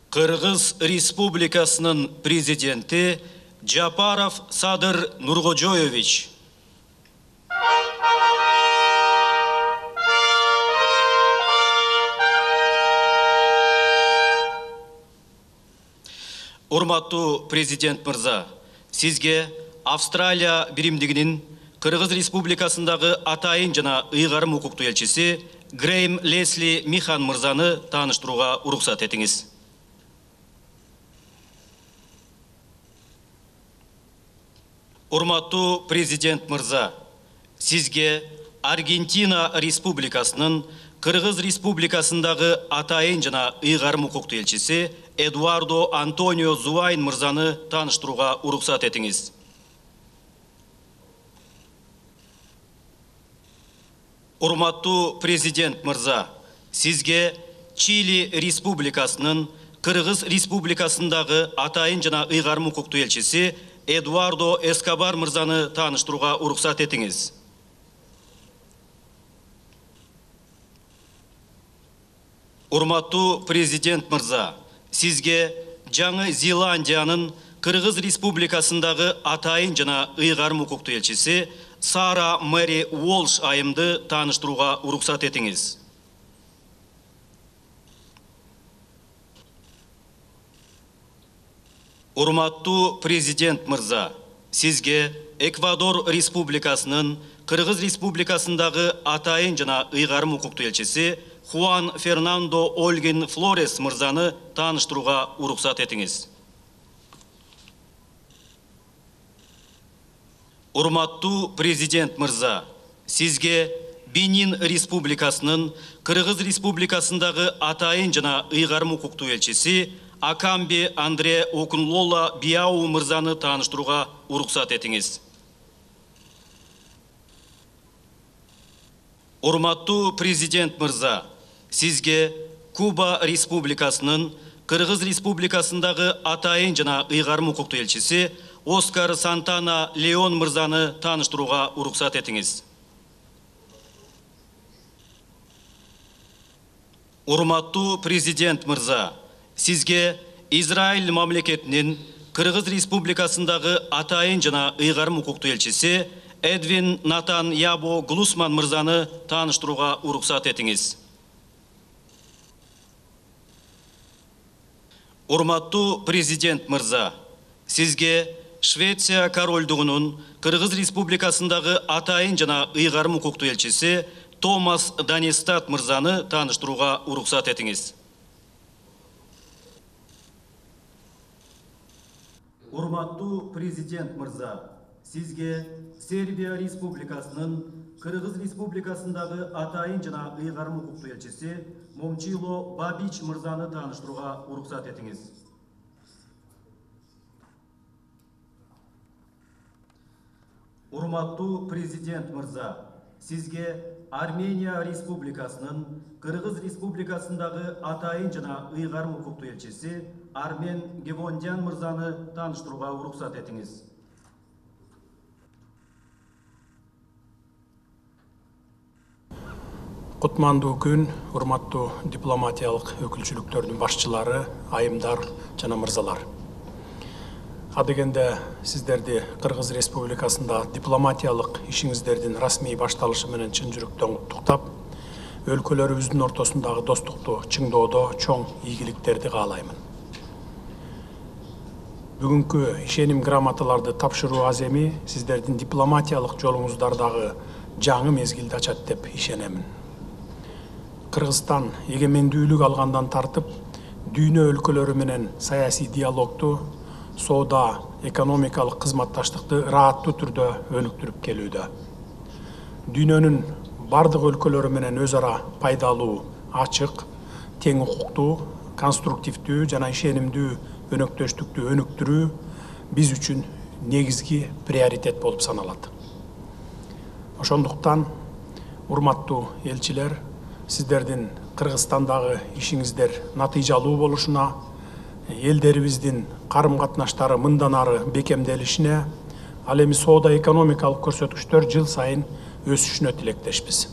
Кыргыз Республикасынын президенти Жапаров Садыр Нуркожоевич. Урматтуу президент мырза, сизге Австралия биримдигинин Кыргыз Республикасындагы атайын жана ыйгарым укуктуу элчиси Грейм Лесли Михан мырзаны тааныштырууга уруксат этиңиз. Урматтуу президент мырза, сизге Аргентина Республикасынын Кыргыз Республикасындагы атайын жана ыйгарым укуктуу элчиси Эдуардо Антонио Зуайн мырзаны тааныштырууга уруксат этиңиз. Урматтуу президент мырза, сизге Чили Республикасынын Кыргыз Республикасындагы атайын жана ыйгарым укуктуу элчиси Эдуардо Эскобар мырзаны тааныштырууга уруксат этиңиз. Урматтуу президент мырза, сизге Жаңы Зеландиянын Кыргыз Республикасындагы атайын жана ыйгарым укуктуу элчиси Сара Мэри Уолш айымды тааныштырууга уруксат этиңиз. Урматтуу президент мырза, сизге Эквадор Республикасынын Кыргыз Республикасындагы атайын жана ыйгарым укуктуу элчиси Хуан Фернандо Ольгин Флорес мырзаны тааныштырууга уруксат этиңиз. Урматтуу президент мырза, сизге Бенин Республикасынын Кыргыз Республикасындагы атайын жана ыйгарым укуктуу элчиси Акамби Андре Окунлола Биау мырзаны тааныштырууга уруксат этиңиз. Урматтуу президент мырза, сизге Куба Республикасынын Кыргыз Республикасындагы атайын жана ыйгарым укуктуу элчиси Оскар Сантана Леон мырзаны тааныштырууга уруксат этиңиз. Урматтуу президент мырза, сизге Израиль мамлекетинин Кыргыз Республикасындагы атайын жана ыйгарым укуктуу элчиси Эдвин Натан Ябо Глусман мырзаны тааныштырууга уруксат этиңиз. Урматтуу президент мырза, сизге Швеция корольдугунун Кыргыз Республикасындагы атайын жана ыйгарым укуктуу элчиси Томас Данистат мырзаны тааныштырууга уруксат этиңиз. Урматтуу президент мырза, сизге Сербия Республикасынын Кыргыз Республикасындагы атайын жана ыйгарым укуктуу элчиси Момчило Бабич мырзаны тааныштырууга уруксат этиңиз. Урматтуу президент мырза, сизге Армения Республикасынын Кыргыз Республикасындагы атайын жана ыйгарым укуктуу элчиси Армен Гевондян мырзаны тааныштырууга уруксат этиңиз. Кутмандуу күн, урматтуу дипломатиялык өкүлчүлүктөрдүн башчылары, айымдар жана мырзалар. Адегенде сиздерди Кыргыз Республикасында дипломатиялык ишиңиздердин расмий башталышы менен чын жүрөктөн куттуктап, өлкөлөрүбүздүн ортосундагы достукту чыңдоодо чоң ийгиликтерди каалаймын. Бүгүнкү ишеним грамоталарды тапшыруу аземи сиздердин дипломатиялык жолуңуздардагы жаңы мезгилди ачат деп ишенемин. Кыргызстан эгемендүүлүк алгандан тартып, дүйнө өлкөлөрү менен саясий диалогду, соода, экономикалык кызматташтыкты ырааттуу түрдө өнүктүрүп келүүдө. Дүйнөнүн бардык өлкөлөрү менен өз ара пайдалуу, ачык, тең укуктуу, конструктивдүү жана ишенимдүү өнөктөштүктү өнүктүрүү биз үчүн негизги приоритет болуп саналат. Ошондуктан, урматтуу элчилер, сиздердин Кыргызстандагы ишиңиздер натыйжалуу болушуна, элдерибиздин карым-катнаштары мындан ары бекемделишине, ал эми соода экономикалык көрсөткүчтөр жыл сайын өсүшүнө тилектешпиз.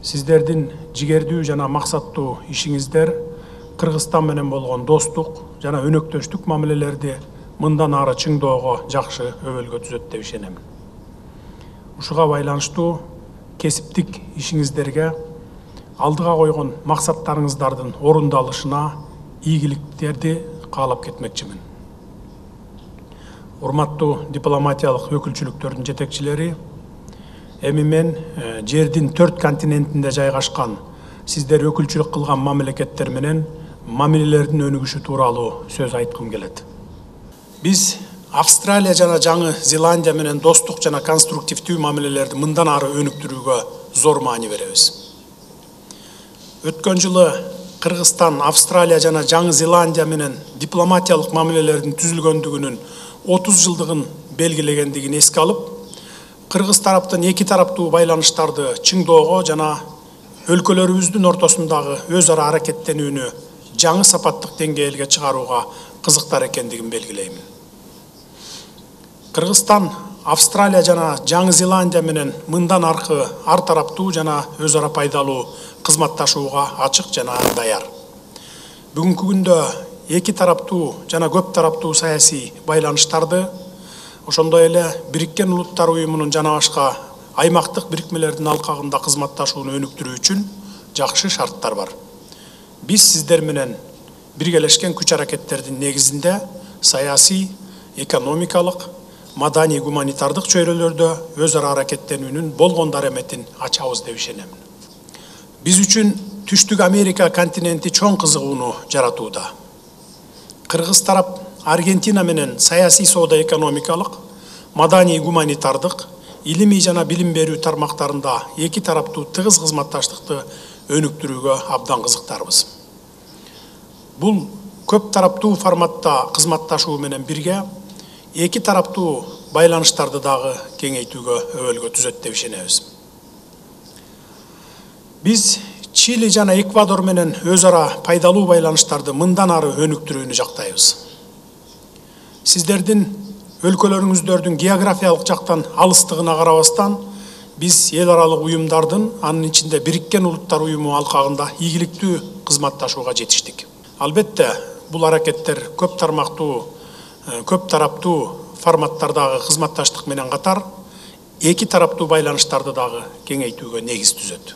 Сиздердин жигердүү жана максаттуу ишиңиздер Кыргызстан менен болгон достук жана өнөктөштүк мамилелерди мындан ары чыңдоого жакшы өбөлгө түзөт деп ишенем. Ушуга байланыштуу кесиптик ишиңиздерге, алдыга койгон максаттарыңыздардын орундалышына ийгиликтерди каалап кетмекчимин. Урматтуу дипломатиялык өкүлчүлүктөрдүн жетекчилери, эми мен жердин 4 континентинде жайгашкан сиздер өкүлчүлүк кылган мамлекеттер менен мамилелердин өнүгүшү тууралуу сөз айткым келет. Биз Австралия жана Жаңы Зеландия менен достук жана конструктивдүү мамилелерди мындан ары өнүктүрүүгө зор маани беребиз. Өткөн жылы Кыргызстан Австралия жана Жаңы Зеландия менен дипломатиялык мамилелердин түзүлгөндүгүнүн 30 жылдыгын белгилегендигин эске алып, Кыргыз тараптын эки тараптуу байланыштарды чыңдоого жана өлкөлөрүбүздүн ортосундагы өз ара аракеттенүүнү жаңы сапаттык деңгээлге чыгарууга кызыктар экендигин белгилеймин. Кыргызстан Австралия жана Жаңы Зеландия менен мындан аркы ар тараптуу жана өз ара пайдалуу кызматташууга ачык жана даяр. Бүгүнкү күндө эки тараптуу жана көп тараптуу саясий байланыштарды, ошондой эле Бириккен Улуттар Уюмунун жана башка аймактык бирикмелердин алкагында кызматташууну өнүктүрүү үчүн жакшы шарттар бар. Биз сиздер менен биргелешкен күч аракеттердин негизинде саясий, экономикалык, маданий гуманитардык чөйрөлөрдө өз ара аракеттенүүнүн болгон дареметин ачабыз деп ишенем. Биз үчүн Түштүк Америка континенти чоң кызыгууну жаратууда. Кыргыз тарап Аргентина менен саясий соода экономикалык, маданий гуманитардык, илимий жана билим берүү тармактарында эки тараптуу тыгыз кызматташтыкты өнүктүрүүгө абдан кызыктарбыз. Бул көп тараптуу форматта кызматташуу менен бирге эки тараптуу байланыштарды дагы кеңейтүүгө өбөлгө түзөт деп ишенебиз. Биз Чили жана Эквадор менен өз ара пайдалуу байланыштарды мындан ары өнүктүрүүнү жактайбыз. Сиздердин өлкөлөрүңүздөрдүн географиялык жактан алыстыгына карабастан, биз эл аралык уюмдардын, анын ичинде Бириккен Улуттар Уюму алкагында ийгиликтүү кызматташууга жетиштик. Албетте, бул аракеттер көп тараптуу форматтардагы кызматташтык менен катар эки тараптуу байланыштарды дагы кеңейтүүгө негиз түзөт.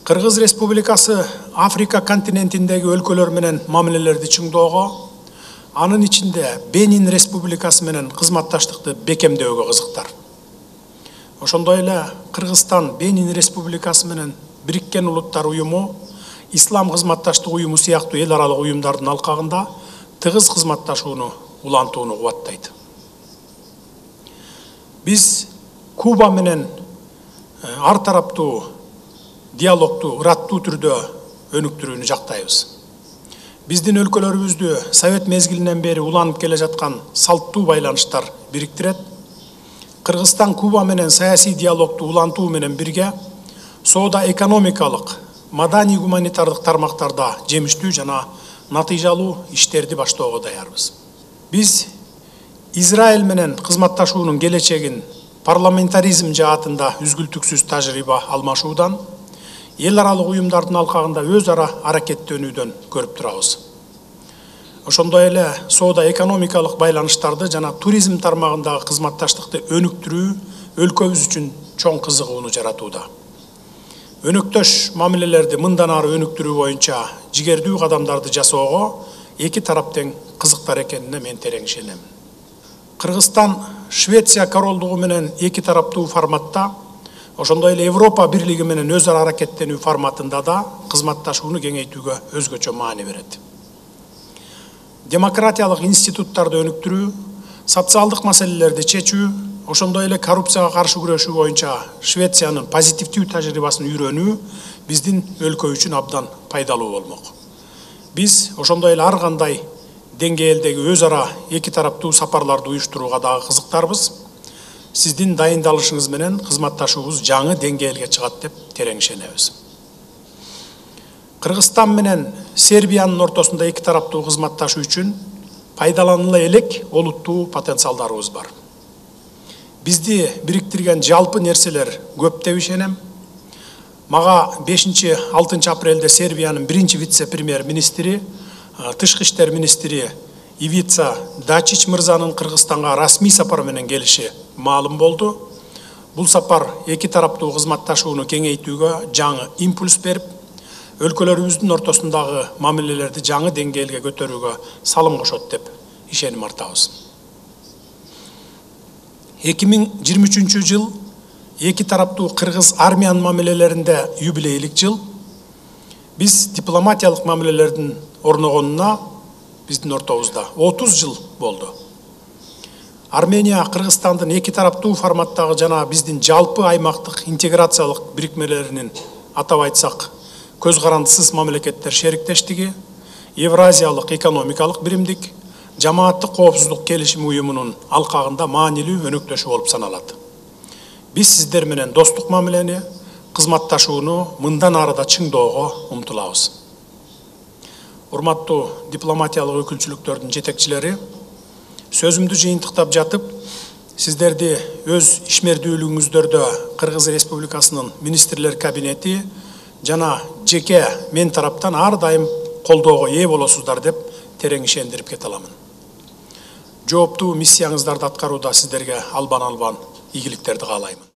Кыргыз Республикасы Африка континентиндеги өлкөлөр менен мамилелерди чыңдоого, анын ичинде Бенин Республикасы менен кызматташтыкты бекемдөөгө кызыктар. Ошондой эле Кыргызстан Бенин Республикасы менен Бириккен Улуттар Уюму, Ислам кызматташтык уюму сыяктуу эл аралык уюмдардын алкагында тыгыз кызматташууну улантууну кубаттайт. Биз Куба менен ар тараптуу диалогту ыраттуу түрдө өнүктүрүүнү жактайбыз. Биздин өлкөлөрүбүздү Совет мезгилинен бери уланып келе жаткан салттуу байланыштар бириктирет. Кыргызстан Куба менен саясий диалогту улантуу менен бирге соода экономикалык, маданий гуманитардык тармактарда жемиштүү жана натыйжалуу иштерди баштоого даярбыз. Биз Израиль менен кызматташуунун келечегин парламентаризм жаатында үзгүлтүксүз тажрыйба алмашуудан, эл аралык уюмдардын алкагында өз ара аракеттенүүдөн көрүп турабыз. Ошондой эле соода экономикалык байланыштарды жана туризм тармагындагы кызматташтыкты өнүктүрүү өлкөбүз үчүн чоң кызыгууну жаратууда. Өнөктөш мамилелерди мындан ары өнүктүрүү боюнча жигердүү кадамдарды жасоого эки тарап тең кызыктар экенине мен терең ишенем. Кыргызстан Швеция королдугу менен эки тараптуу форматта, ошондой эле Европа бирлиги менен өз ара аракеттенүү форматында да кызматташууну кеңейтүүгө өзгөчө маани берет. Демократиялык институттарды өнүктүрүү, социалдык маселелерди чечүү, ошондой эле коррупцияга каршы күрөшүү боюнча Швециянын позитивдүү тажрыйбасын үйрөнүү биздин өлкө үчүн абдан пайдалуу болмок. Биз ошондой эле ар кандай деңгээлдеги өз ара эки тараптуу сапарларды уюштурууга дагы кызыктарбыз. Сиздин дайындалышыңыз менен кызматташуубуз жаңы деңгээлге чыгат деп терең ишенебиз. Кыргызстан менен Сербиянын ортосунда эки тараптуу кызматташуу үчүн пайдаланыла элек олуттуу потенциалдарыбыз бар. Бизди бириктирген жалпы нерселер көп деп ишенем. Мага 5-6 апрелде Сербиянын биринчи вице-премьер-министри, тышкы иштер министри Ивица Дачич мырзанын Кыргызстанга расмий сапар менен келиши маалым болду. Бул сапар эки тараптуу кызматташууну кеңейтүүгө жаңы импульс берип, өлкөлөрүбүздүн ортосундагы мамилелерди жаңы деңгээлге көтөрүүгө салым кошот деп ишеним артабыз. 2023 жыл эки тараптуу кыргыз армиянын мамилелеринде юбилейлик жыл. Биз дипломатиялык мамилелердин орногонуна биздин ортобузда 30 жыл болду. Армения Кыргызстандын эки тараптуу форматтагы жана биздин жалпы аймактык интеграциялык бирикмелеринин, атап айтсак, көз карандысыз мамлекеттер шериктештиги, Евразиялык экономикалык биримдик, жамааттык коопсуздук келишими уюмунун алкагында маанилүү өнөктөшү болуп саналат. Биз сиздер менен достук мамилени, кызматташууну мындан ары да чыңдоого умтулабыз. Урматтуу дипломатиялык өкүлчүлүктөрдүн жетекчилери, сөзүмдү жыйынтыктап жатып, сиздерди өз ишмердүүлүгүңүздөрдө Кыргыз Республикасынын министрлер кабинети жана жеке мен тараптан ар дайым колдоого ээ болосуздар деп терең ишендирип кете аламын. Жооптуу миссияңыздарды аткарууда сиздерге албан-албан ийгиликтерди каалаймын.